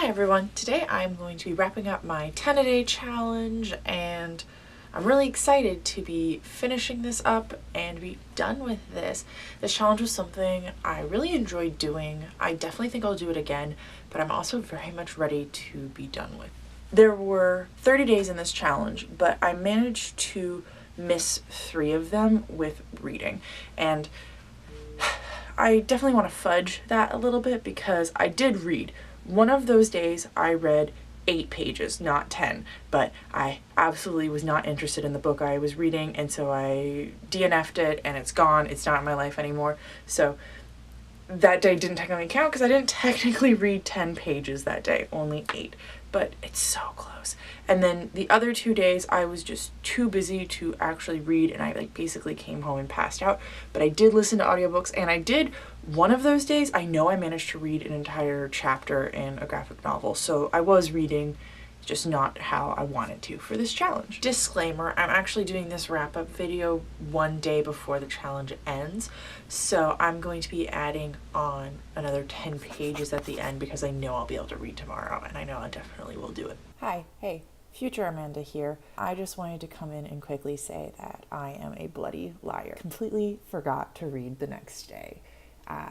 Hi everyone, today I'm going to be wrapping up my 10-a-day challenge and I'm really excited to be finishing this up and be done with this. This challenge was something I really enjoyed doing. I definitely think I'll do it again, but I'm also very much ready to be done with. There were 30 days in this challenge, but I managed to miss 3 of them with reading, and I definitely want to fudge that a little bit because I did read. One of those days I read 8 pages, not 10, but I absolutely was not interested in the book I was reading, and so I DNF'd it and it's gone. It's not in my life anymore. So that day didn't technically count because I didn't technically read 10 pages that day, only 8, but it's so close. And then the other 2 days I was just too busy to actually read, and I basically came home and passed out. But I did listen to audiobooks, and I did one of those days, I know I managed to read an entire chapter in a graphic novel, so I was reading, just not how I wanted to for this challenge. Disclaimer, I'm actually doing this wrap-up video one day before the challenge ends, so I'm going to be adding on another 10 pages at the end because I know I'll be able to read tomorrow, and I know I definitely will do it. Hi, hey, future Amanda here. I just wanted to come in and quickly say that I am a bloody liar. Completely forgot to read the next day.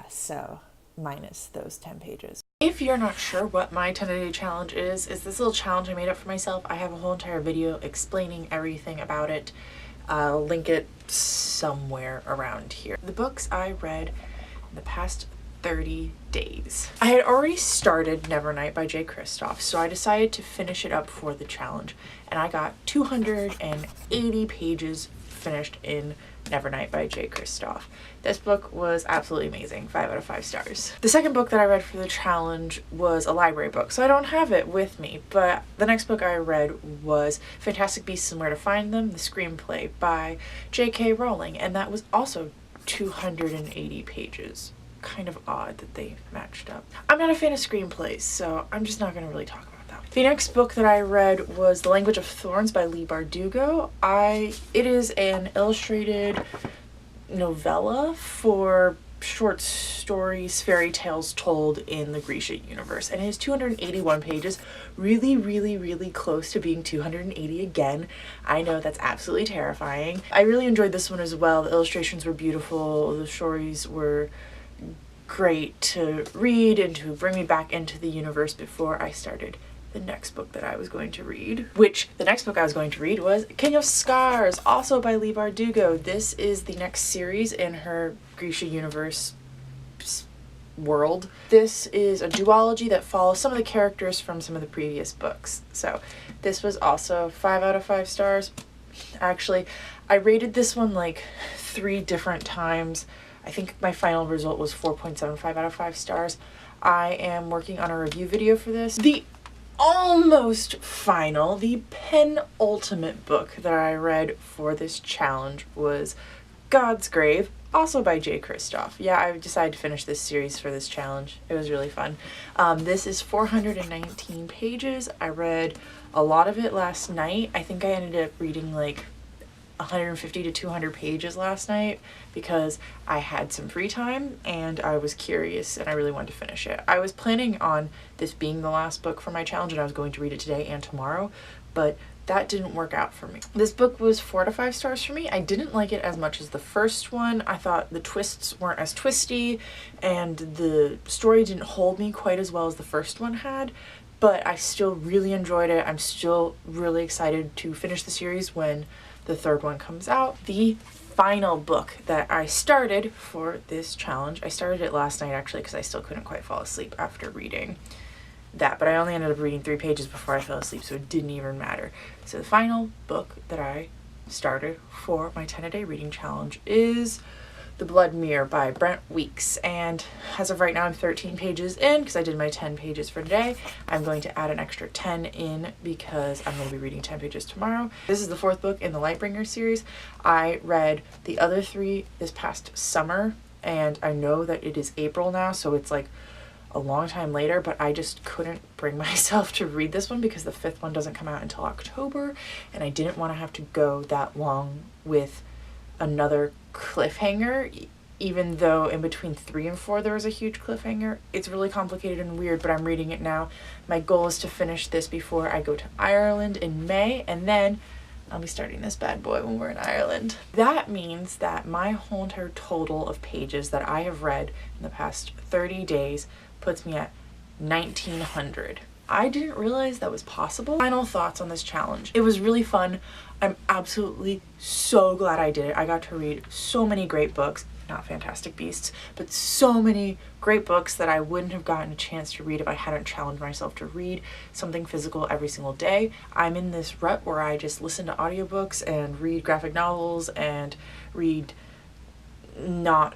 So minus those 10 pages. If you're not sure what my 10-a-day challenge is this little challenge I made up for myself. I have a whole entire video explaining everything about it. I'll link it somewhere around here. The books I read in the past 30 days. I had already started Nevernight by Jay Kristoff, so I decided to finish it up for the challenge, and I got 280 pages finished in Nevernight by Jay Kristoff. This book was absolutely amazing, 5 out of 5 stars. The second book that I read for the challenge was a library book, so I don't have it with me, but the next book I read was Fantastic Beasts and Where to Find Them, the screenplay by J.K. Rowling, and that was also 280 pages. Kind of odd that they matched up. I'm not a fan of screenplays, so I'm just not going to really talk about that. The next book that I read was The Language of Thorns by Leigh Bardugo. It is an illustrated novella for short stories, fairy tales told in the Grecian universe, and it is 281 pages, really close to being 280 again. I know, that's absolutely terrifying. I really enjoyed this one as well. The illustrations were beautiful, the stories were great to read and to bring me back into the universe before I started the next book that I was going to read, which the next book I was going to read was King of Scars, also by Leigh Bardugo. This is the next series in her Grecian universe world. This is a duology that follows some of the characters from some of the previous books. So this was also 5 out of 5 stars. Actually, I rated this one like 3 different times. I think my final result was 4.75 out of 5 stars. I am working on a review video for this. The almost final, the penultimate book that I read for this challenge was God's Grave, also by Jay Kristoff. Yeah, I decided to finish this series for this challenge. It was really fun. This is 419 pages. I read a lot of it last night. I think I ended up reading like 150 to 200 pages last night because I had some free time and I was curious and I really wanted to finish it. I was planning on this being the last book for my challenge and I was going to read it today and tomorrow, but that didn't work out for me. This book was 4 to 5 stars for me. I didn't like it as much as the first one. I thought the twists weren't as twisty and the story didn't hold me quite as well as the first one had, but I still really enjoyed it. I'm still really excited to finish the series when the third one comes out. The final book that I started for this challenge, I started it last night actually because I still couldn't quite fall asleep after reading that, but I only ended up reading 3 pages before I fell asleep, so it didn't even matter. So the final book that I started for my 10-a-day reading challenge is The Blood Mirror by Brent Weeks, and as of right now I'm 13 pages in because I did my 10 pages for today. I'm going to add an extra 10 in because I'm going to be reading 10 pages tomorrow. This is the 4th book in the Lightbringer series. I read the other 3 this past summer, and I know that it is April now, so it's like a long time later, but I just couldn't bring myself to read this one because the 5th one doesn't come out until October, and I didn't want to have to go that long with another cliffhanger even though in between 3 and 4 there was a huge cliffhanger. It's really complicated and weird, but I'm reading it now. My goal is to finish this before I go to Ireland in May, and then I'll be starting this bad boy when we're in Ireland. That means that my whole entire total of pages that I have read in the past 30 days puts me at 1900. I didn't realize that was possible. Final thoughts on this challenge. It was really fun. I'm absolutely so glad I did it. I got to read so many great books, not Fantastic Beasts, but so many great books that I wouldn't have gotten a chance to read if I hadn't challenged myself to read something physical every single day. I'm in this rut where I just listen to audiobooks and read graphic novels and read not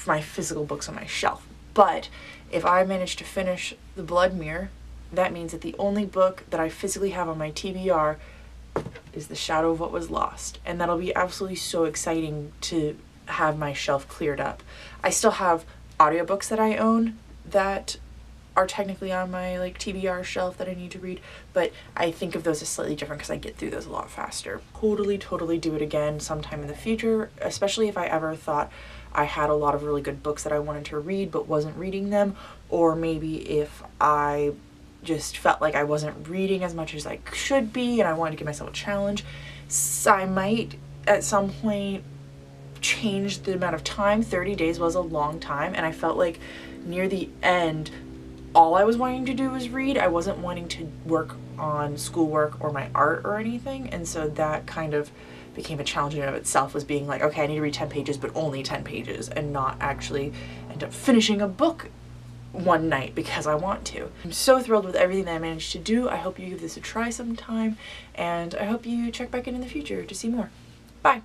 my physical books on my shelf. But if I manage to finish The Blood Mirror, that means that the only book that I physically have on my TBR is The Shadow of What Was Lost. And that'll be absolutely so exciting to have my shelf cleared up. I still have audiobooks that I own that are technically on my like TBR shelf that I need to read, but I think of those as slightly different because I get through those a lot faster. Totally do it again sometime in the future, especially if I ever thought I had a lot of really good books that I wanted to read but wasn't reading them, or maybe if I just felt like I wasn't reading as much as I should be and I wanted to give myself a challenge. So I might at some point change the amount of time. 30 days was a long time, and I felt like near the end all I was wanting to do was read. I wasn't wanting to work on schoolwork or my art or anything, and so that kind of became a challenge in and of itself, was being like, okay, I need to read 10 pages but only 10 pages and not actually end up finishing a book one night because I want to. I'm so thrilled with everything that I managed to do. I hope you give this a try sometime, and I hope you check back in the future to see more. Bye!